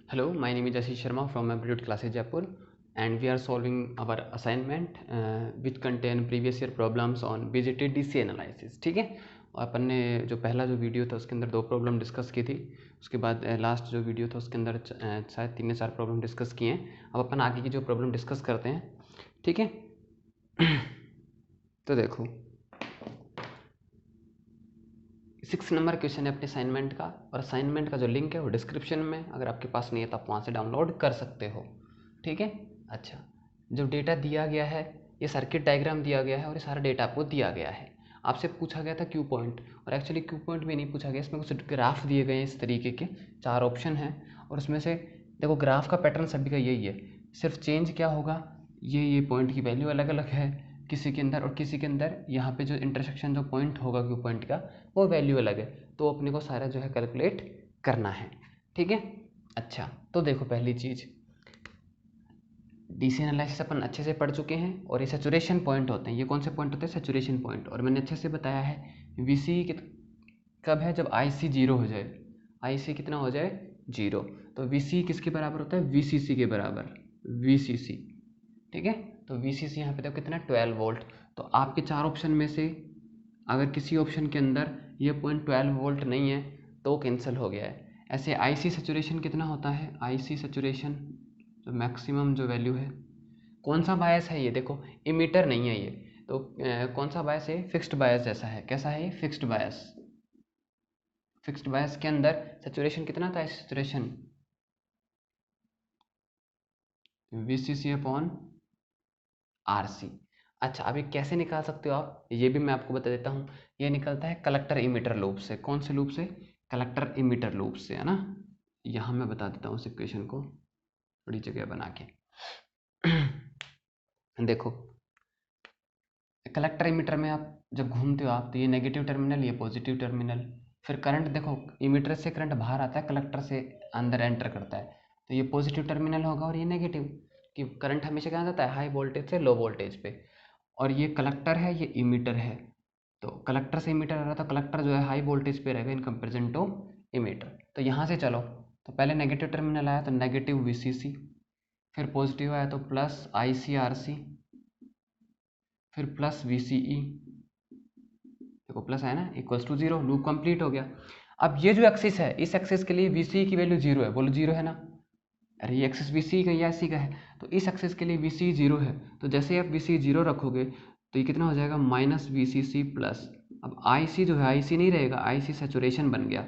Hello, my name is Ashish Sharma from Amplitude Classes Jaipur, and we are solving our assignment which contain previous year problems on BJT DC analysis. ठीक है, अपन ने जो पहला जो video था उसके अंदर 2 प्रॉब्लम डिस्कस की थी, उसके बाद लास्ट जो वीडियो था उसके अंदर शायद 3 या 4 प्रॉब्लम डिस्कस किए हैं। अब अपन आगे की जो प्रॉब्लम डिस्कस करते हैं, ठीक है। तो देखो 6 नंबर क्वेश्चन है अपने असाइनमेंट का, और असाइनमेंट का जो लिंक है वो डिस्क्रिप्शन में, अगर आपके पास नहीं है तो आप वहाँ से डाउनलोड कर सकते हो, ठीक है। अच्छा, जो डेटा दिया गया है, ये सर्किट डायग्राम दिया गया है और ये सारा डेटा आपको दिया गया है। आपसे पूछा गया था क्यू पॉइंट, और एक्चुअली क्यू पॉइंट भी नहीं पूछा गया, इसमें कुछ ग्राफ दिए गए हैं इस तरीके के, 4 ऑप्शन हैं, और उसमें से देखो ग्राफ का पैटर्न सभी का यही है, सिर्फ चेंज क्या होगा, ये पॉइंट की वैल्यू अलग अलग है किसी के अंदर, और किसी के अंदर यहाँ पे जो इंटरसेक्शन जो पॉइंट होगा क्यू पॉइंट का वो वैल्यू अलग है, तो अपने को सारा जो है कैलकुलेट करना है, ठीक है। अच्छा, तो देखो पहली चीज़, डीसी एनालिसिस अपन अच्छे से पढ़ चुके हैं, और ये सैचुरेशन पॉइंट होते हैं। ये कौन से पॉइंट होते हैं? Saturation point. और मैंने अच्छे से बताया है वीसी कब है, जब आईसी 0 हो जाए, आईसी कितना हो जाए 0, तो वीसी किसके बराबर होता है? वीसीसी के बराबर, वीसीसी, ठीक है। तो वीसीसी यहाँ पे देखो कितना 12 वोल्ट, तो आपके 4 ऑप्शन में से अगर किसी ऑप्शन के अंदर ये पॉइंट 12 वोल्ट नहीं है तो कैंसिल हो गया है। ऐसे आईसी सैचुरेशन कितना होता है? आईसी सैचुरेशन जो मैक्सिमम जो वैल्यू है, कौन सा बायस है ये? देखो इमीटर नहीं है ये, तो कौन सा बायस है? फिक्स्ड बायस जैसा है। कैसा है ये? फिक्स्ड बायस। फिक्स्ड बायस के अंदर सैचुरेशन कितना था? Saturation VCC upon RC. अच्छा, अभी कैसे निकाल सकते हो आप, ये भी मैं आपको बता देता हूँ। ये निकलता है कलेक्टर इमीटर लूप से। कौन से लूप से? कलेक्टर इमीटर लूप से, है ना। यहाँ मैं बता देता हूँ उस इक्वेशन को थोड़ी जगह बना के। देखो कलेक्टर इमीटर में आप जब घूमते हो आप, तो ये नेगेटिव टर्मिनल, ये पॉजिटिव टर्मिनल, फिर करंट देखो इमीटर से करंट बाहर आता है, कलेक्टर से अंदर एंटर करता है, तो ये पॉजिटिव टर्मिनल होगा, और ये नेगेटिव, कि करंट हमेशा कहाँ जाता है? हाई वोल्टेज से लो वोल्टेज पे। और ये कलेक्टर है, ये इमीटर है, तो कलेक्टर से इमीटर आ रहा था, कलेक्टर जो है हाई वोल्टेज पे रहेगा इन कंपेरिजन टू इमीटर। तो यहाँ से चलो, तो पहले नेगेटिव टर्मिनल आया तो नेगेटिव वीसीसी, फिर पॉजिटिव आया तो प्लस आईसीआरसी, फिर प्लस वीसीई, देखो प्लस है ना, इक्वल्स टू 0, लूप कंप्लीट हो गया। अब ये जो एक्सिस है, इस एक्सिस के लिए वीसीई की वैल्यू 0 है, बोलो 0 है ना। अरे ये एक्सिस वीसीई का या सी का है, तो इस एक्सिस के लिए वीसीई 0 है, तो जैसे ही आप वीसीई 0 रखोगे तो ये कितना हो जाएगा? माइनस वीसीसी प्लस, अब आईसी जो है, आईसी नहीं रहेगा, आईसी सैचुरेशन बन गया,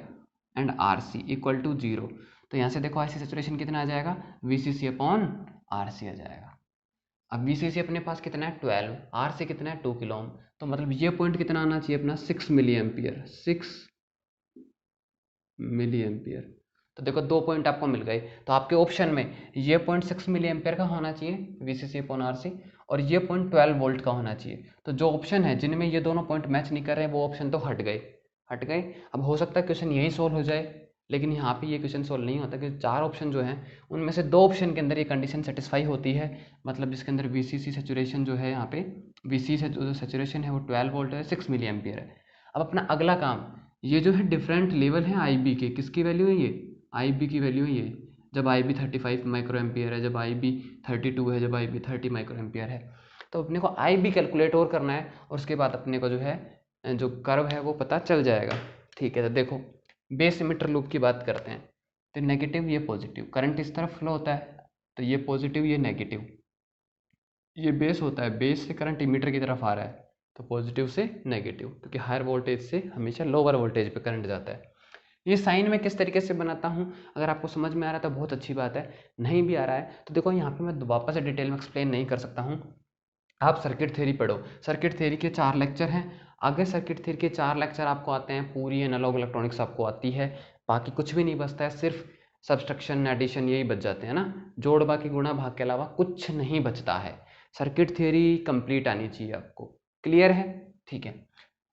एंड आरसी इक्वल टू 0। तो यहाँ से देखो आईसी सैचुरेशन कितना आ जाएगा? वीसीसी अपॉन आरसी आ जाएगा। अब वीसीसी अपने पास कितना है? 12, आरसी कितना है? 2 किलो ओम, तो मतलब ये पॉइंट कितना आना चाहिए अपना? 6 मिली एम्पियर, 6 मिली एम्पियर। तो देखो 2 पॉइंट आपको मिल गए, तो आपके ऑप्शन में ये पॉइंट 6 मिली एम्पियर का होना चाहिए वीसीसी अपॉन आरसी, और ये पॉइंट 12 वोल्ट का होना चाहिए। तो जो ऑप्शन है जिनमें ये दोनों पॉइंट मैच नहीं कर रहे हैं वो ऑप्शन तो हट गए, हट गए। अब हो सकता है क्वेश्चन यही सोल्व हो जाए, लेकिन यहाँ पे ये क्वेश्चन सोल्व नहीं होता, क्योंकि 4 ऑप्शन जो हैं उनमें से 2 ऑप्शन के अंदर ये कंडीशन सेटिस्फाई होती है, मतलब जिसके अंदर वीसीसी सैचुरेशन जो है, यहाँ पे वीसी से जो सैचुरेशन है वो 12 वोल्ट है, 6 मिली एम्पियर है। अब अपना अगला काम, ये जो है डिफरेंट लेवल है आईबी के, किसकी वैल्यू है ये? आईबी की वैल्यू है ये, जब आईबी 35 माइक्रो एम्पियर है, जब आईबी 32 है, जब आईबी 30 माइक्रो एम्पियर है। तो अपने को आईबी कैलकुलेट और करना है, और उसके बाद अपने को जो है जो कर्व है वो पता चल जाएगा, ठीक है। तो देखो बेस इमीटर लूप की बात करते हैं, तो नेगेटिव ये पॉजिटिव, करंट इस तरफ फ्लो होता है, तो ये पॉजिटिव ये नेगेटिव, ये बेस होता है, बेस से करंट इमीटर की तरफ आ रहा है, तो पॉजिटिव से नेगेटिव, क्योंकि हायर वोल्टेज से हमेशा लोअर वोल्टेज पे करंट जाता है। ये साइन मैं किस तरीके से बनाता हूँ, अगर आपको समझ में आ रहा है तो बहुत अच्छी बात है, नहीं भी आ रहा है तो देखो यहाँ पे मैं वापस से डिटेल में एक्सप्लेन नहीं कर सकता हूँ। आप सर्किट थ्योरी पढ़ो, सर्किट थ्योरी के 4 लेक्चर हैं, आगे सर्किट थ्योरी के 4 लेक्चर आपको आते हैं, पूरी एनालॉग इलेक्ट्रॉनिक्स आपको आती है, बाकी कुछ भी नहीं बचता है, सिर्फ सब्सट्रैक्शन एडिशन यही बच जाते हैं ना, जोड़ बाकी गुणा भाग के अलावा कुछ नहीं बचता है। सर्किट थ्योरी कंप्लीट आनी चाहिए आपको, क्लियर है? ठीक है।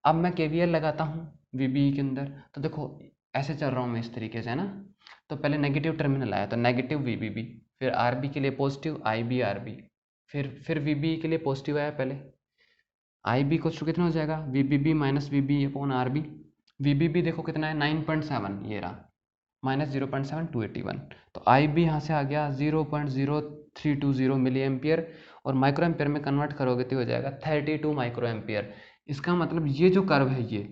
अब मैं केवीएल लगाता हूँ वीबी के अंदर, तो देखो ऐसे चल रहा हूँ मैं इस तरीके से, है ना। तो पहले नेगेटिव टर्मिनल आया तो नेगेटिव वीबीबी, फिर आरबी के लिए पॉजिटिव आईबी आरबी, फिर वीबी के लिए पॉजिटिव आया पहले, आईबी को कितना हो जाएगा? वीबीबी माइनस वीबी अपॉन आरबी, वीबीबी देखो कितना है? 9.7, ये रहा, माइनस 0.7281, तो आई बी यहाँ से आ गया 0.0320 मिली एम्पियर, और माइक्रो एम्पियर में कन्वर्ट करोगे तो हो जाएगा 32 माइक्रो एम्पियर। इसका मतलब ये जो कर्व है ये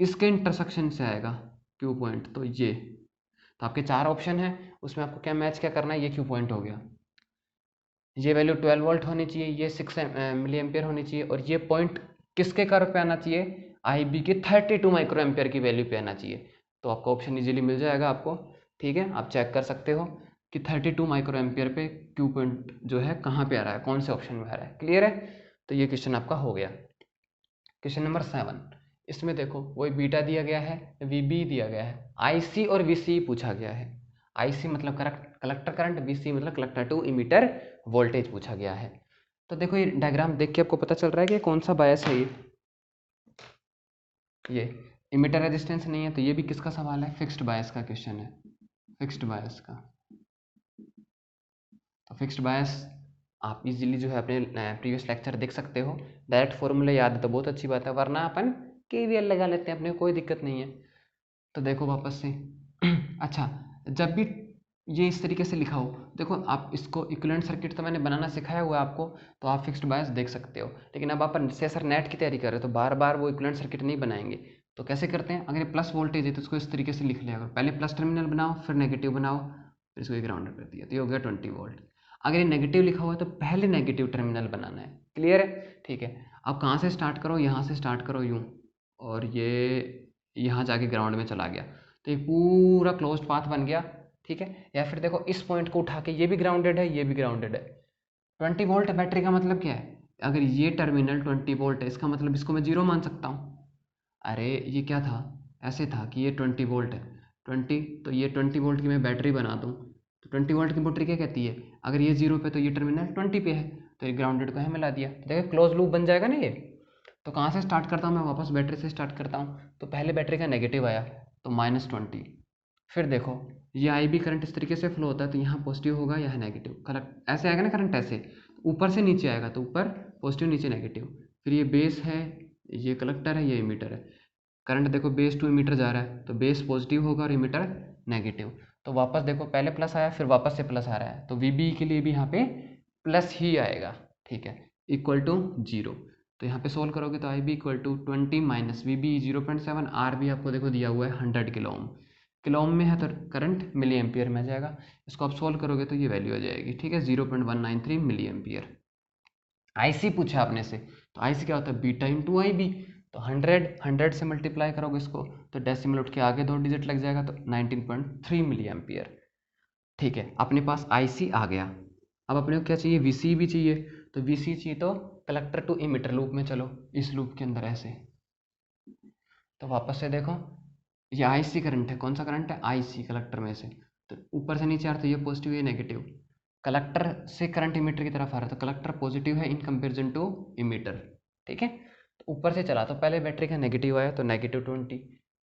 इसके इंटरसेक्शन से आएगा क्यू पॉइंट, तो ये, तो आपके 4 ऑप्शन है, उसमें आपको क्या मैच क्या करना है, ये क्यू पॉइंट हो गया, ये वैल्यू 12 वोल्ट होनी चाहिए, ये 6 मिली एम्पियर होनी चाहिए, और ये पॉइंट किसके कर्व पे आना चाहिए, आई बी के 32 माइक्रो एम्पियर की वैल्यू पे आना चाहिए। तो आपका ऑप्शन इजीली मिल जाएगा आपको, ठीक है, आप चेक कर सकते हो कि 32 माइक्रो एम्पियर पे क्यू पॉइंट जो है कहाँ पे आ रहा है, कौन से ऑप्शन में आ रहा है। क्लियर है, तो ये क्वेश्चन आपका हो गया। क्वेश्चन नंबर 7, इसमें देखो वही बीटा दिया गया है, वीबी दिया गया है, आईसी और वीसी पूछा गया है। आईसी मतलब कलेक्टर करंट, वीसी मतलब कलेक्टर टू इमीटर वोल्टेज पूछा गया है। तो देखो ये डायग्राम देख के आपको पता चल रहा है कि कौन सा बायस है ये इमीटर रेजिस्टेंस नहीं है, तो ये भी किसका सवाल है, फिक्स्ड बायस का क्वेश्चन है, फिक्स्ड बायस का। तो फिक्स्ड बायस आप इजीली जो है अपने प्रीवियस लेक्चर देख सकते हो, डायरेक्ट फॉर्मूला याद है तो बहुत अच्छी बात है, वरना अपन केवीएल लगा लेते हैं, अपने कोई दिक्कत नहीं है। तो देखो वापस से अच्छा, जब भी ये इस तरीके से लिखा हो, देखो आप इसको इक्विवेलेंट सर्किट तो मैंने बनाना सिखाया हुआ है आपको, तो आप फिक्स्ड बायस देख सकते हो, लेकिन अब अपन सेसर नेट की तैयारी कर रहे हो तो बार बार वो इक्विवेलेंट सर्किट नहीं बनाएंगे। तो कैसे करते हैं, अगर ये प्लस वोल्टेज है तो इसको इस तरीके से लिख लिया करो, पहले प्लस टर्मिनल बनाओ फिर नेगेटिव बनाओ, फिर इसको ग्राउंड कर दिया, तो ये हो गया 20 वोल्ट। अगर ये नेगेटिव लिखा हुआ है तो पहले नेगेटिव टर्मिनल बनाना है। क्लियर है, ठीक है। अब कहाँ से स्टार्ट करो, यहाँ से स्टार्ट करो यूँ, और ये यहाँ जाके ग्राउंड में चला गया, तो ये पूरा क्लोज्ड पाथ बन गया, ठीक है। या फिर देखो इस पॉइंट को उठा के, ये भी ग्राउंडेड है, ये भी ग्राउंडेड है। 20 वोल्ट बैटरी का मतलब क्या है, अगर ये टर्मिनल 20 वोल्ट है, इसका मतलब इसको मैं 0 मान सकता हूँ। अरे ये क्या था, ऐसे था कि ये 20 वोल्ट है, 20, तो ये 20 वोल्ट की मैं बैटरी बना दूँ, तो 20 वोल्ट की बैटरी क्या कहती है, अगर ये 0 पे तो ये टर्मिनल 20 पे है, तो ये ग्राउंडेड को है मिला दिया, तो देखो क्लोज लूप बन जाएगा ना ये। तो कहाँ से स्टार्ट करता हूँ मैं, वापस बैटरी से स्टार्ट करता हूँ, तो पहले बैटरी का नेगेटिव आया तो -20, फिर देखो ये आई बी करंट इस तरीके से फ्लो होता है, तो यहाँ पॉजिटिव होगा, यहाँ नेगेटिव, करेक्ट, ऐसे आएगा ना करंट, ऐसे ऊपर से नीचे आएगा, तो ऊपर पॉजिटिव नीचे नेगेटिव, फिर ये बेस है, ये कलेक्टर है, ये इमीटर है, करंट देखो बेस टू इमीटर जा रहा है, तो बेस पॉजिटिव होगा और इमीटर नेगेटिव, तो वापस देखो पहले प्लस आया फिर वापस से प्लस आ रहा है, तो वी बी के लिए भी यहाँ पे प्लस ही आएगा, ठीक है, इक्वल टू 0। तो यहाँ पे सोल्व करोगे तो I B equal to 20 minus V B 0.7, R भी आपको देखो दिया हुआ है 100 किलो ओम, किलो ओम में है तो करंट मिली एम्पियर में आ जाएगा, इसको आप सोल्व करोगे तो ये वैल्यू आ जाएगी, ठीक है, 0.193 मिली एम्पियर। आईसी पूछा आपने से, तो आईसी क्या होता है, बीटा इंटू आई बी, तो 100 से मल्टीप्लाई करोगे इसको तो डेसिमल उठ के आगे 2 डिजिट लग जाएगा, तो 19.3 मिली एम्पियर, ठीक है, अपने पास आईसी आ गया। अब अपने को क्या चाहिए, वीसी भी चाहिए, तो वीसी चाहिए तो कलेक्टर टू इमीटर लूप में चलो, इस लूप के अंदर ऐसे, तो वापस से देखो ये आईसी करंट है, कौन सा करंट है, आईसी कलेक्टर में से, तो ऊपर से नीचे आ रहा है तो ये पॉजिटिव ये नेगेटिव, कलेक्टर से करंट इमीटर की तरफ आ रहा है तो कलेक्टर पॉजिटिव है इन कंपेरिजन टू इमीटर, ठीक है। तो ऊपर से चला तो पहले बैटरी का नेगेटिव आया तो -20,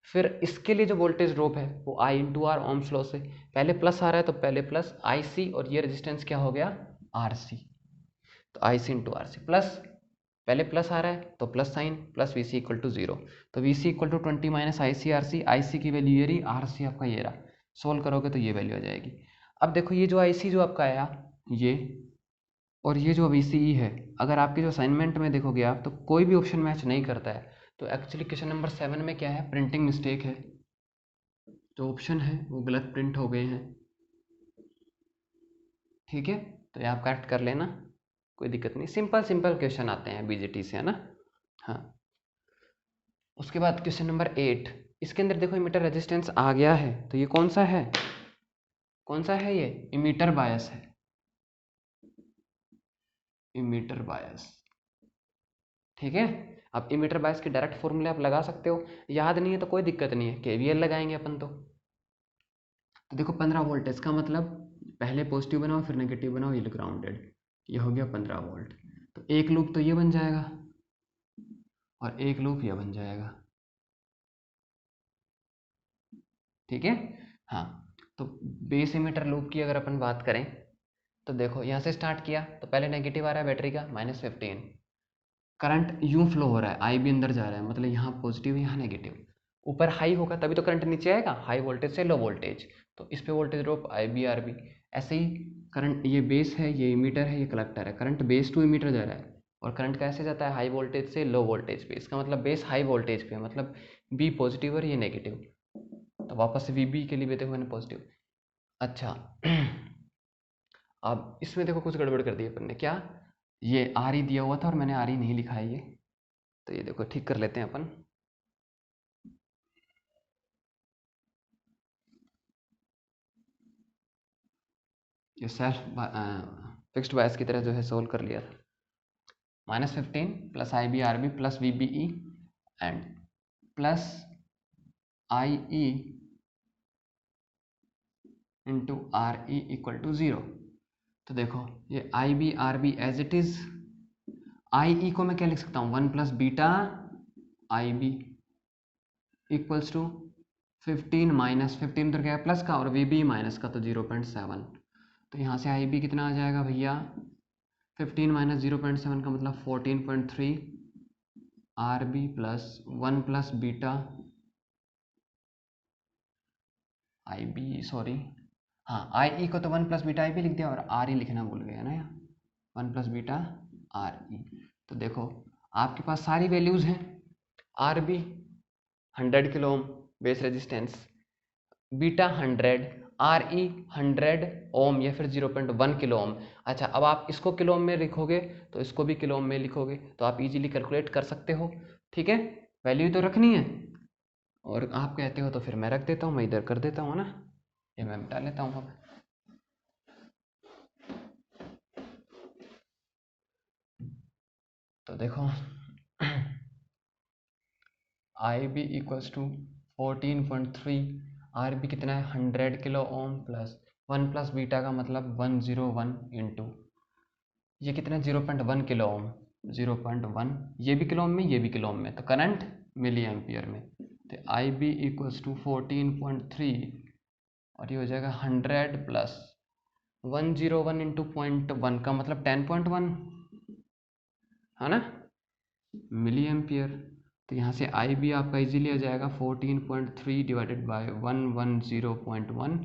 फिर इसके लिए जो वोल्टेज ड्रॉप है वो आई इंटू आर ओम्स लॉ से, पहले प्लस आ रहा है तो पहले प्लस आई सी, और ये रेजिस्टेंस क्या हो गया, आर सी, तो I C into R C, plus पहले प्लस आ रहा है तो plus sign, plus V C equal to 0, तो V C equal to 20 minus I C की वैल्यू ये रही, आर सी आपका ये रहा, सोल्व करोगे तो ये वैल्यू आ जाएगी। अब देखो ये जो आई सी जो आपका आया ये, और ये जो वी सी ई है, अगर आपके जो असाइनमेंट में देखोगे आप तो कोई भी ऑप्शन मैच नहीं करता है, तो एक्चुअली क्वेश्चन नंबर 7 में क्या है, प्रिंटिंग मिस्टेक है, जो ऑप्शन है वो गलत प्रिंट हो गए हैं, ठीक है, तो ये आप करेक्ट कर लेना, कोई दिक्कत नहीं, सिंपल सिंपल क्वेश्चन आते हैं बीजीटी से, है ना। हाँ, उसके बाद क्वेश्चन नंबर 8, इसके अंदर देखो इमीटर रेजिस्टेंस आ गया है, तो ये कौन सा है, कौन सा है, ये इमीटर बायस है, इमीटर बायस, ठीक है। अब इमीटर बायस के डायरेक्ट फॉर्मूले आप लगा सकते हो, याद नहीं है तो कोई दिक्कत नहीं है, केवीएल लगाएंगे अपन तो देखो 15 वोल्ट है, इसका मतलब पहले पॉजिटिव बनाओ फिर नेगेटिव बनाओ, ये ग्राउंडेड, ये हो गया 15 वोल्ट, तो एक लूप तो ये बन जाएगा और एक लूप ये बन जाएगा, ठीक है। हाँ, तो बेस इमीटर लूप की अगर अपन बात करें तो देखो यहाँ से स्टार्ट किया तो पहले नेगेटिव आ रहा है बैटरी का -15, करंट यूं फ्लो हो रहा है, आई भी अंदर जा रहा है, मतलब यहाँ पॉजिटिव यहाँ नेगेटिव, ऊपर हाई होगा तभी तो करंट नीचे आएगा, हाई वोल्टेज से लो वोल्टेज, तो इस पे वोल्टेज ड्रॉप IB RB। ऐसे ही करंट, ये बेस है, ये इमीटर है, ये कलेक्टर है, करंट बेस टू इमीटर जा रहा है, और करंट कैसे जाता है, हाई वोल्टेज से लो वोल्टेज पे। इसका मतलब बेस हाई वोल्टेज पे, मतलब बी पॉजिटिव और ये नेगेटिव। तो वापस से VB के लिए भी देखो मैंने पॉजिटिव। अच्छा अब इसमें देखो कुछ गड़बड़ कर दी अपन ने, क्या, ये RE दिया हुआ था और मैंने RE नहीं लिखा है ये, तो ये देखो ठीक कर लेते हैं अपन। ये सेल्फ फिक्स्ड बायस की तरह जो है सोल्व कर लिया था। -15 plus IB RB plus VBE and plus IE into RE equal to 0। तो देखो ये IB RB as it is, IE को मैं क्या लिख सकता हूँ, 1 plus beta IB equals to 15 minus 15 तो क्या है प्लस का, और VB माइनस का तो 0.7। तो यहाँ से IB कितना आ जाएगा भैया, 15 माइनस 0.7 का मतलब 14.3 RB plus 1 plus beta IB, sorry हाँ IE को तो 1 प्लस बीटा IB लिख दिया, और RE लिखना भूल गया ना यहाँ, 1 प्लस बीटा RE। तो देखो आपके पास सारी वैल्यूज़ हैं, RB 100 kilo ohm base resistance, beta 100, RE 100 ओम या फिर 0.1 किलो ओम। अच्छा अब आप इसको किलो ओम में लिखोगे तो इसको भी किलो ओम में लिखोगे, तो आप इजीली कैलकुलेट कर सकते हो। ठीक है, वैल्यू तो रखनी है, और आप कहते हो तो फिर मैं रख देता हूँ, मैं इधर कर देता हूँ ना, ये मैं मिटा लेता हूँ अब। तो देखो IB इक्वल्स टू 14.3, RB कितना है 100 kilo ohm plus 1 plus beta का मतलब 101 इंटू ये कितना 0.1 किलो ओम, 0.1, ये भी किलो ओम में ये भी किलो ओम में, तो करंट मिली एम्पियर में। तो IB इक्वल्स टू 14.3 और ये हो जाएगा 100 प्लस 101 इंटू 0.1 का मतलब 10.1 है ना, मिली एम्पियर। तो यहाँ से IB आपका इजीली आ जाएगा 14.3 डिवाइडेड बाय 110.1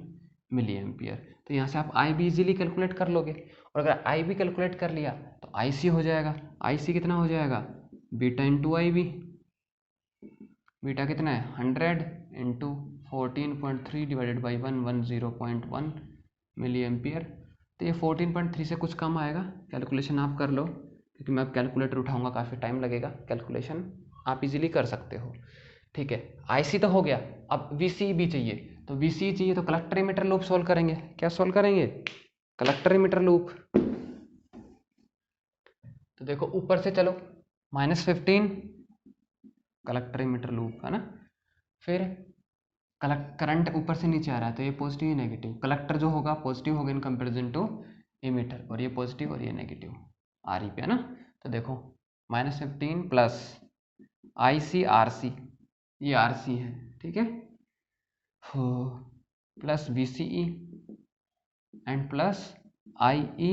मिली एम्पियर। तो यहाँ से आप IB इजीली कैलकुलेट कर लोगे, और अगर IB कैलकुलेट कर लिया तो IC हो जाएगा, IC कितना हो जाएगा, बीटा इंटू IB, बीटा कितना है 100 into 14.3 divided by 110.1 milli ampere. तो ये 14.3 से कुछ कम आएगा, कैलकुलेशन आप कर लो, क्योंकि मैं अब कैलकुलेटर उठाऊंगा, काफ़ी टाइम लगेगा, कैलकुलेशन आप इजीली कर सकते हो। ठीक है, IC तो हो गया, अब VCE भी चाहिए, तो VCE चाहिए तो कलेक्टर इमीटर लूप सोल्व करेंगे। क्या सोल्व करेंगे, कलेक्टर इमीटर लूप। तो देखो ऊपर से चलो, -15 कलेक्टर इमीटर लूप है ना, फिर करंट ऊपर से नीचे आ रहा है तो ये पॉजिटिव या नेगेटिव, कलेक्टर जो होगा पॉजिटिव होगा इन कंपैरिजन टू इमीटर, और ये पॉजिटिव और ये नेगेटिव RE पे है ना। तो देखो -15 प्लस IC RC, ये RC है, ठीक है, plus VCE and plus IE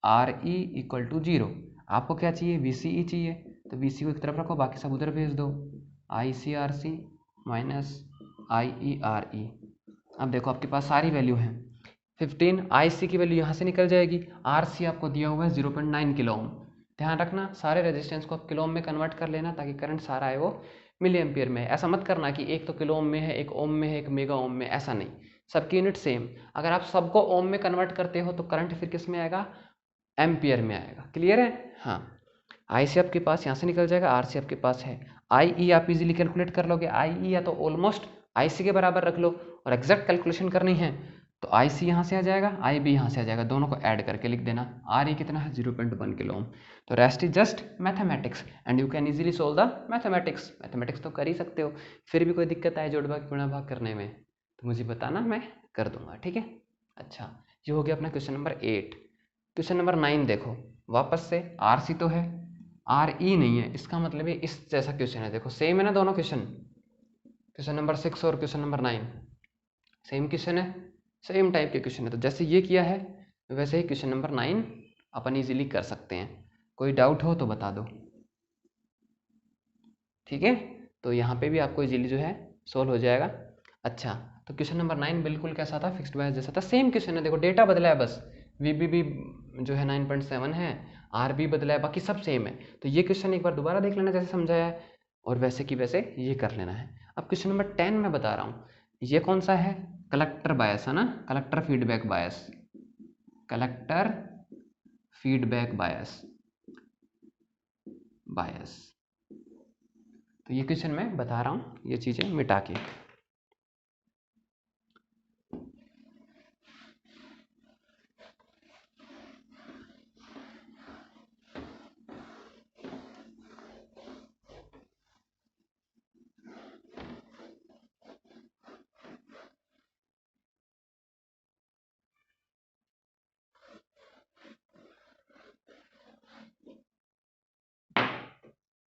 RE equal to 0। आपको क्या चाहिए, VCE चाहिए, तो VCE को एक तरफ रखो, बाकी सब उधर भेज दो, IC RC minus IE RE। अब देखो आपके पास सारी वैल्यू है, 15 IC की वैल्यू यहाँ से निकल जाएगी, RC आपको दिया हुआ है 0.9 किलो ओम। ध्यान रखना सारे रेजिस्टेंस को आप किलो ओम में कन्वर्ट कर लेना, ताकि करंट सारा है वो मिली एम्पियर में। ऐसा मत करना कि एक तो किलो ओम में है, एक ओम में है, एक मेगा ओम में, ऐसा नहीं, सबकी यूनिट सेम। अगर आप सबको ओम में कन्वर्ट करते हो तो करंट फिर किस में आएगा, एम्पियर में आएगा। क्लियर है, हाँ। IC आपके पास यहाँ से निकल जाएगा, RC आपके पास है, IE आप इजीली कैलकुलेट कर लोगे, IE या तो ऑलमोस्ट IC के बराबर रख लो, और एग्जैक्ट कैलकुलेशन करनी है तो IC यहाँ से आ जाएगा, IB यहाँ से आ जाएगा, दोनों को ऐड करके लिख देना। RE कितना है 0.1 किलो ओम। तो rest is just mathematics and you can easily solve the mathematics. Mathematics तो कर ही सकते हो, फिर भी कोई दिक्कत आए जोड़ भाग गुणा भाग करने में तो मुझे बताना, मैं कर दूंगा, ठीक है। अच्छा ये हो गया अपना क्वेश्चन नंबर 8। क्वेश्चन नंबर 9 देखो, वापस से RC तो है, RE नहीं है, इसका मतलब है इस जैसा क्वेश्चन है। देखो सेम है ना दोनों क्वेश्चन, क्वेश्चन नंबर 6 और क्वेश्चन नंबर 9 सेम क्वेश्चन है, सेम टाइप के क्वेश्चन है। तो जैसे ये किया है वैसे ही क्वेश्चन नंबर 9 अपन इजीली कर सकते हैं। कोई डाउट हो तो बता दो, ठीक है। तो यहाँ पे भी आपको इजीली जो है सोल्व हो जाएगा। अच्छा, तो क्वेश्चन नंबर 9 बिल्कुल कैसा था, फिक्स्ड बायस जैसा था, सेम क्वेश्चन है, देखो डेटा बदला है बस, वीबी भी जो है 9.7 है, आर भी बदला है, बाकी सब सेम है। तो ये क्वेश्चन एक बार दोबारा देख लेना जैसे समझाया है, और वैसे की वैसे ये कर लेना है। अब क्वेश्चन नंबर 10 मैं बता रहा हूँ, ये कौन सा है, कलेक्टर बायस है ना, कलेक्टर फीडबैक बायस, कलेक्टर फीडबैक बायस बायस। तो ये क्वेश्चन मैं बता रहा हूँ, ये चीज़ें मिटा के।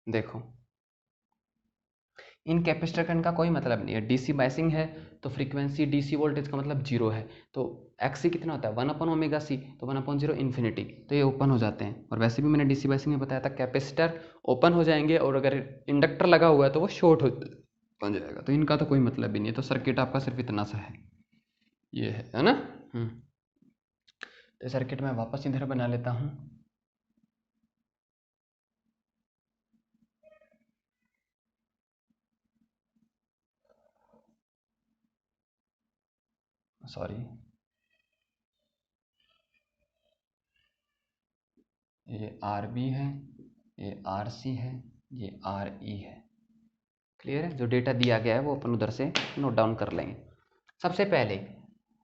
देखो, इन कैपेसिटर करंट का कोई मतलब नहीं है, डीसी बायसिंग है तो फ्रीक्वेंसी डीसी वोल्टेज का मतलब जीरो है, तो एक्सी कितना होता है 1/ओमेगा सी, तो 1/0 इन्फिनिटी, तो ये ओपन हो जाते हैं। और वैसे भी मैंने डीसी बायसिंग में बताया था कैपेसिटर ओपन हो जाएंगे, और अगर इंडक्टर लगा हुआ है तो वो शॉर्ट हो जाएगा, तो इनका तो कोई मतलब ही नहीं है। तो सर्किट आपका सिर्फ इतना सा है, ये है ना। तो सर्किट मैं वापस इधर बना लेता हूँ। सॉरी, ये आर बी है, ये आर सी है, ये आर ई है। क्लियर है, जो डेटा दिया गया है वो अपन उधर से नोट डाउन कर लेंगे। सबसे पहले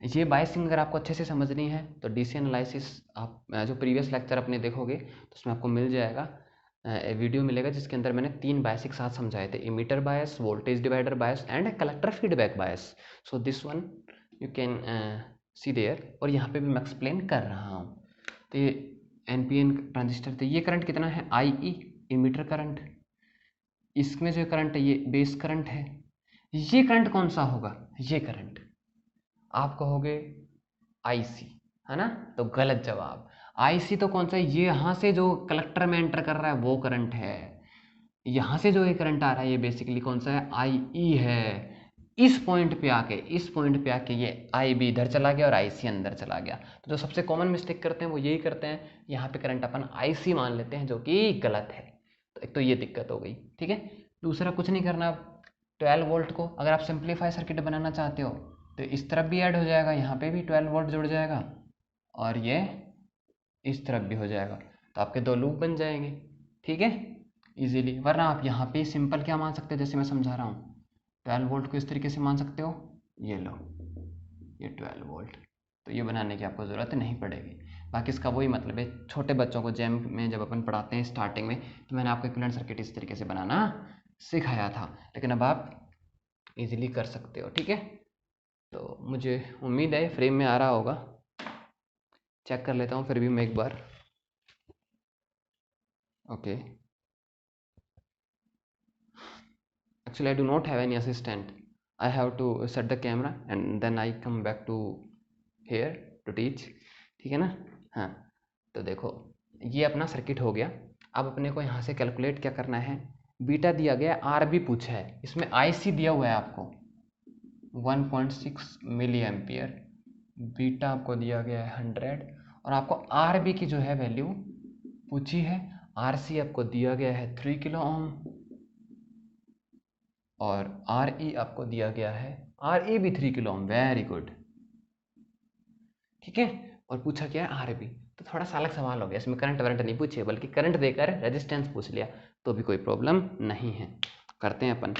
ये बायसिंग अगर आपको अच्छे से समझनी है तो डीसी एनालिसिस आप जो प्रीवियस लेक्चर अपने देखोगे तो उसमें आपको मिल जाएगा, वीडियो मिलेगा जिसके अंदर मैंने 3 बायसिक साथ समझाए थे, emitter bias, voltage divider bias and collector feedback bias. So this one you can see there, और यहाँ पे भी मैं एक्सप्लेन कर रहा हूँ। तो ये एनपीएन ट्रांजिस्टर, तो ये करंट कितना है, आई ई इमीटर करंट, इसमें जो करंट है ये बेस करंट है। ये करंट कौन सा होगा, ये करंट आप कहोगे आईसी है ना, तो गलत जवाब। आईसी तो कौन सा है, ये यहाँ से जो कलेक्टर में एंटर कर रहा है वो करंट है, यहाँ से जो ये करंट आ रहा है ये बेसिकली कौन सा है, आई ई है। इस पॉइंट पे आके, इस पॉइंट पे आके ये आई बी इधर चला गया और आई सी अंदर चला गया। तो जो सबसे कॉमन मिस्टेक करते हैं वो यही करते हैं, यहाँ पे करंट अपन आई सी मान लेते हैं, जो कि गलत है। तो एक तो ये दिक्कत हो गई, ठीक है। दूसरा कुछ नहीं करना, 12 वोल्ट को अगर आप सिंप्लीफाई सर्किट बनाना चाहते हो तो इस तरफ भी ऐड हो जाएगा, यहाँ पे भी 12 वोल्ट जुड़ जाएगा, और ये इस तरफ भी हो जाएगा, तो आपके 2 लूप बन जाएंगे, ठीक है, इजीली। वरना आप यहाँ पे सिंपल क्या मान सकते हो, जैसे मैं समझा रहा हूँ, 12 वोल्ट को इस तरीके से मान सकते हो, ये लो, ये 12 वोल्ट, तो ये बनाने की आपको ज़रूरत नहीं पड़ेगी। बाकी इसका वही मतलब है, छोटे बच्चों को जैम में जब अपन पढ़ाते हैं स्टार्टिंग में, तो मैंने आपको इक्विवेलेंट सर्किट इस तरीके से बनाना सिखाया था, लेकिन अब आप इजीली कर सकते हो, ठीक है। तो मुझे उम्मीद है फ्रेम में आ रहा होगा, चेक कर लेता हूँ फिर भी मैं एक बार। Okay, actually I do not have any assistant, I have to set the camera and then I come back to here to teach, ठीक है ना। हाँ, तो देखो ये अपना सर्किट हो गया। अब अपने को यहाँ से कैलकुलेट क्या करना है, बीटा दिया गया, आर बी पूछा है, इसमें आई सी दिया हुआ है आपको 1.6 मिली एम्पियर, बीटा आपको दिया गया है 100, और आपको आर बी की जो है वैल्यू पूछी है, आर सी आपको दिया गया है 3 किलो ओम, और आर ई आपको दिया गया है, आर ई भी 3 किलो ओम, वेरी गुड, ठीक है। और पूछा क्या है आर बी, तो थोड़ा सा अलग सवाल हो गया, इसमें करंट वरंट नहीं पूछे बल्कि करंट देकर रेजिस्टेंस पूछ लिया, तो भी कोई प्रॉब्लम नहीं है, करते हैं अपन।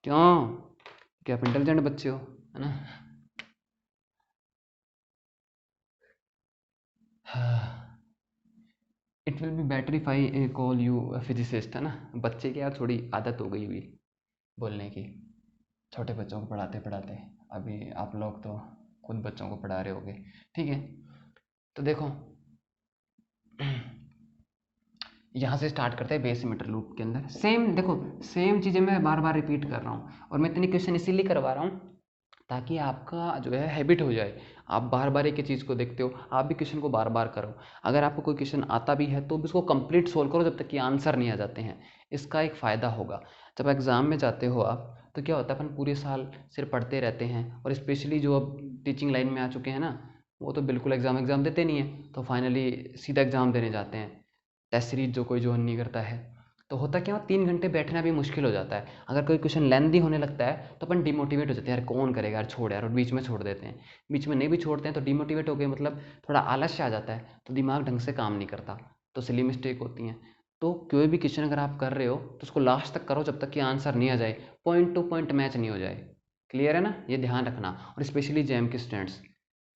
क्यों, क्या आप इंटेलिजेंट बच्चे हो, है ना। It will be better if I call you physicist, है ना, बच्चे की यार थोड़ी आदत हो गई हुई बोलने की, छोटे बच्चों को पढ़ाते पढ़ाते, अभी आप लोग तो खुद बच्चों को पढ़ा रहे होगे, ठीक है। तो देखो यहाँ से स्टार्ट करते हैं बेस मीटर लूप के अंदर, सेम देखो, सेम चीज़ें मैं बार बार रिपीट कर रहा हूँ, और मैं इतनी क्वेश्चन इसीलिए करवा रहा हूँ ताकि आपका जो है हैबिट हो जाए, आप बार बार एक ही चीज़ को देखते हो, आप भी क्वेश्चन को बार बार करो। अगर आपको कोई क्वेश्चन आता भी है तो भी उसको कंप्लीट सोल्व करो जब तक कि आंसर नहीं आ जाते हैं, इसका एक फ़ायदा होगा। जब एग्ज़ाम में जाते हो आप तो क्या होता है, अपन पूरे साल सिर्फ पढ़ते रहते हैं, और स्पेशली जो अब टीचिंग लाइन में आ चुके हैं ना, वो तो बिल्कुल एग्ज़ाम देते नहीं है, तो फाइनली सीधा एग्ज़ाम देने जाते हैं। टेस्ट सीरीज जो कोई ज्वाइन नहीं करता है, तो होता क्या, 3 घंटे बैठना भी मुश्किल हो जाता है। अगर कोई क्वेश्चन लेंदी होने लगता है तो अपन डिमोटिवेट हो जाते हैं, यार कौन करेगा यार, छोड़ यार, और बीच में छोड़ देते हैं। बीच में नहीं भी छोड़ते हैं तो डिमोटिवेट हो गए, मतलब थोड़ा आलस्य आ जाता है, तो दिमाग ढंग से काम नहीं करता, तो सिली मिस्टेक होती हैं। तो कोई भी क्वेश्चन अगर आप कर रहे हो तो उसको लास्ट तक करो, जब तक कि आंसर नहीं आ जाए, पॉइंट टू पॉइंट मैच नहीं हो जाए। क्लियर है ना, ये ध्यान रखना, और स्पेशली जेम के स्टूडेंट्स,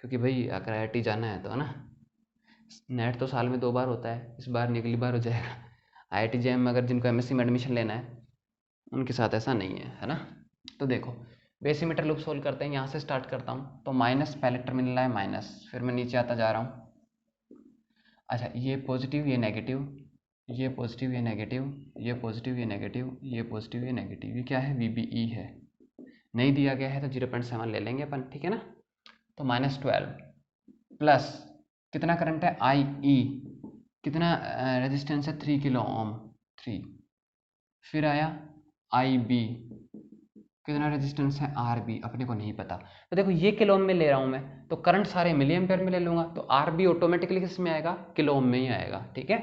क्योंकि भाई अगर IIT जाना है तो, है ना, नेट तो साल में 2 बार होता है, इस बार नहीं अगली बार हो जाएगा। IIT जेम में अगर जिनको MSc में एडमिशन लेना है उनके साथ ऐसा नहीं है ना। तो देखो बेसिमीटर लूप सोल्व करते हैं, यहाँ से स्टार्ट करता हूँ। तो माइनस पहले टर्मिनल है माइनस, फिर मैं नीचे आता जा रहा हूँ। अच्छा, ये पॉजिटिव ये नेगेटिव, ये पॉजिटिव ये नेगेटिव, ये पॉजिटिव ये नेगेटिव, ये पॉजिटिव ये नेगेटिव, ये क्या है, VBE है। नहीं दिया गया है तो 0.7 ले लेंगे अपन, ठीक है ना। तो -12 प्लस कितना करंट है, IE, कितना रेजिस्टेंस है, 3 किलो ओम, 3। फिर आया IB, कितना रेजिस्टेंस है, RB, अपने को नहीं पता। तो देखो ये किलो ओम में ले रहा हूँ मैं, तो करंट सारे मिली एम्पेयर में ले लूँगा, तो RB ऑटोमेटिकली किस में आएगा, किलो ओम में ही आएगा, ठीक है।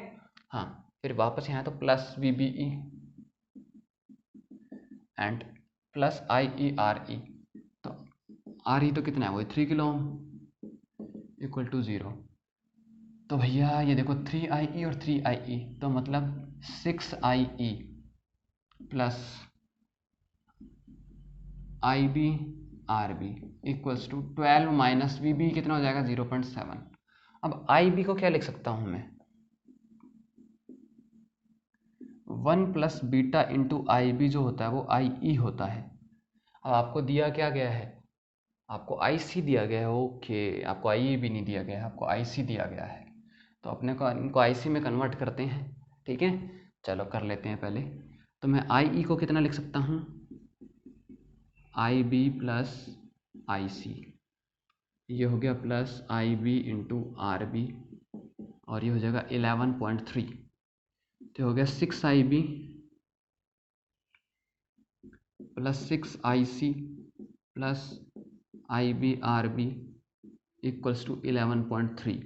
हाँ, फिर वापस यहाँ तो plus VBE and plus IE RE, तो RE तो कितना है, वही 3 किलो ओम इक्वल टू 0। तो भैया ये देखो 3IE और 3IE, तो मतलब 6IE plus IB RB equals to 12 minus VB, कितना हो जाएगा, 0.7। अब IB को क्या लिख सकता हूँ मैं, 1 प्लस बीटा इंटू IB जो होता है वो IE होता है। अब आपको दिया क्या गया है, आपको IC दिया गया है, ओके, आपको IE भी नहीं दिया गया है, आपको IC दिया गया है। तो अपने को इनको IC में कन्वर्ट करते हैं, ठीक है, चलो कर लेते हैं पहले। तो मैं IE को कितना लिख सकता हूँ, IB प्लस IC, ये हो गया प्लस IB इंटू RB, और ये हो जाएगा 11.3, तो हो गया 6IB plus 6IC plus IB RB equals to 11.3।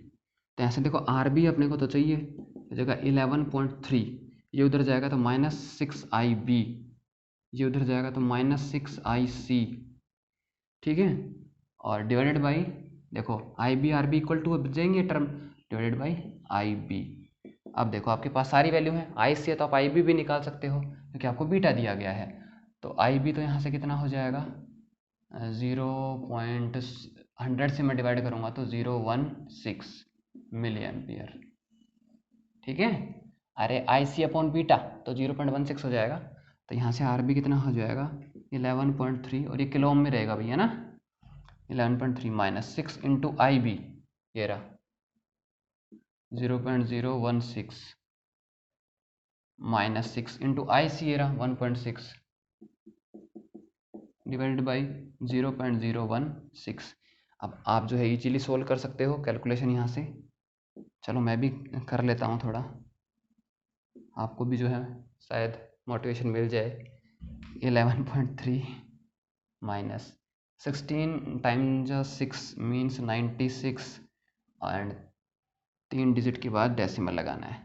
तो ऐसे देखो RB अपने को तो चाहिए, तो जगह 11.3, ये उधर जाएगा तो -6IB, ये उधर जाएगा तो -6IC, ठीक है, और डिवाइडेड बाई, देखो IB RB इक्वल टू अब जाएंगे टर्म, डिवाइडेड बाई IB। अब देखो आपके पास सारी वैल्यू है, IC है तो आप IB भी निकाल सकते हो, क्योंकि आपको बीटा दिया गया है। तो IB तो यहाँ से कितना हो जाएगा, 0.100 से मैं डिवाइड करूँगा तो 0.16 मिली एम्पियर, ठीक है। अरे IC अपॉन बीटा तो 0.16 हो जाएगा, तो यहाँ से RB कितना हो जाएगा, 11.3, और ये किलो ओम में रहेगा भैया ना, 11.3 माइनस 6 इंटू IB, ये रहा 0.016 माइनस 6 इंटू IC, ये रहा 1.6 डिवाइडेड बाई 0.016। अब आप जो है इजीली सोल्व कर सकते हो कैलकुलेशन यहाँ से, चलो मैं भी कर लेता हूँ थोड़ा, आपको भी जो है शायद मोटिवेशन मिल जाए। 11.3 minus 16 times 6 means 96, and 3 digit के बाद डेसिमल लगाना है,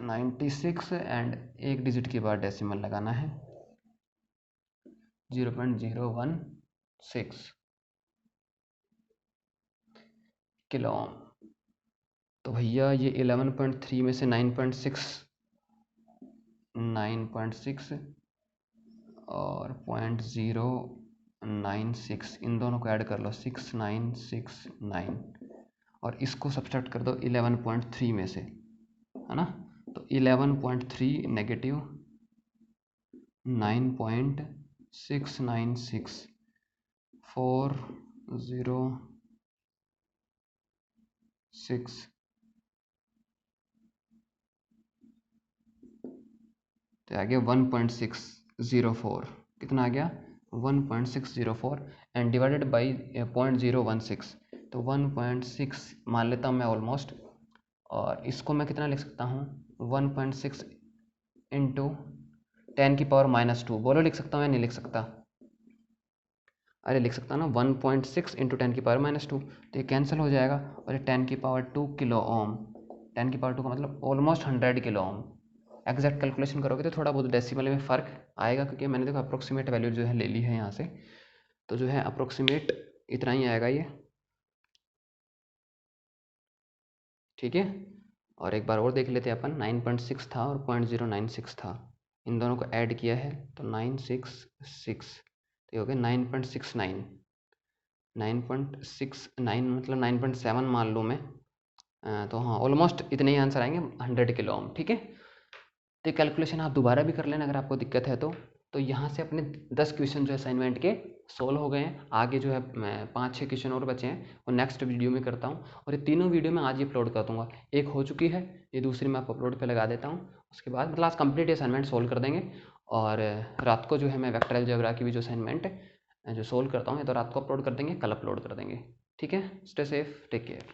96 एंड 1 डिजिट के बाद डेसिमल लगाना है, 0.016 किलो ओम। तो भैया ये 11.3 में से 9.6 और 0.096 इन दोनों को ऐड कर लो, 6969, और इसको सब्सट्रैक्ट कर दो 11.3 में से, है ना। तो 11.3 नेगेटिव 9.696 406, तो आ गया 1.604, कितना आ गया 1.604, एंड डिवाइडेड बाई 0.016, तो 1.6 मान लेता हूँ मैं ऑलमोस्ट, और इसको मैं कितना लिख सकता हूँ 1.6 इंटू 10⁻²। बोलो लिख सकता हूँ या नहीं लिख सकता? अरे लिख सकता ना, 1.6 इंटू 10⁻²। तो ये कैंसिल हो जाएगा और ये 10⁻² किलो ओम। 10⁻² का मतलब almost 100 kilo ohm. Exact calculation करोगे तो थोड़ा बहुत डेसिमल में फ़र्क आएगा, क्योंकि मैंने देखो अप्रोक्सीमेट वैल्यू जो है ले ली है यहाँ से, तो जो है अप्रोक्सीमेट इतना ही आएगा ये, ठीक है। और एक बार और देख लेते हैं अपन, 9.6 था और 0.096 था, इन दोनों को ऐड किया है तो 966, तो ये हो गया 9.69। 9.69 मतलब 9.7 मान लूँ मैं, तो हाँ ऑलमोस्ट इतने ही आंसर आएंगे 100 किलो ओम, ठीक है। तो ये कैलकुलेशन आप दोबारा भी कर लेना अगर आपको दिक्कत है तो यहाँ से अपने 10 क्वेश्चन जो असाइनमेंट के सोल्व हो गए हैं। आगे जो है मैं 5-6 क्वेश्चन और बचे हैं, वो नेक्स्ट वीडियो में करता हूँ, और ये तीनों वीडियो मैं आज ही अपलोड कर दूँगा। एक हो चुकी है, ये दूसरी मैं आप अपलोड पे लगा देता हूँ, उसके बाद मतलब आज कंप्लीट असाइनमेंट सोल्व कर देंगे। और रात को जो है मैं वेक्टर अलजेब्रा की भी जो असाइनमेंट जो सोल्व करता हूँ, ये तो रात को अपलोड कर देंगे, कल अपलोड कर देंगे, ठीक है। Stay safe, take care.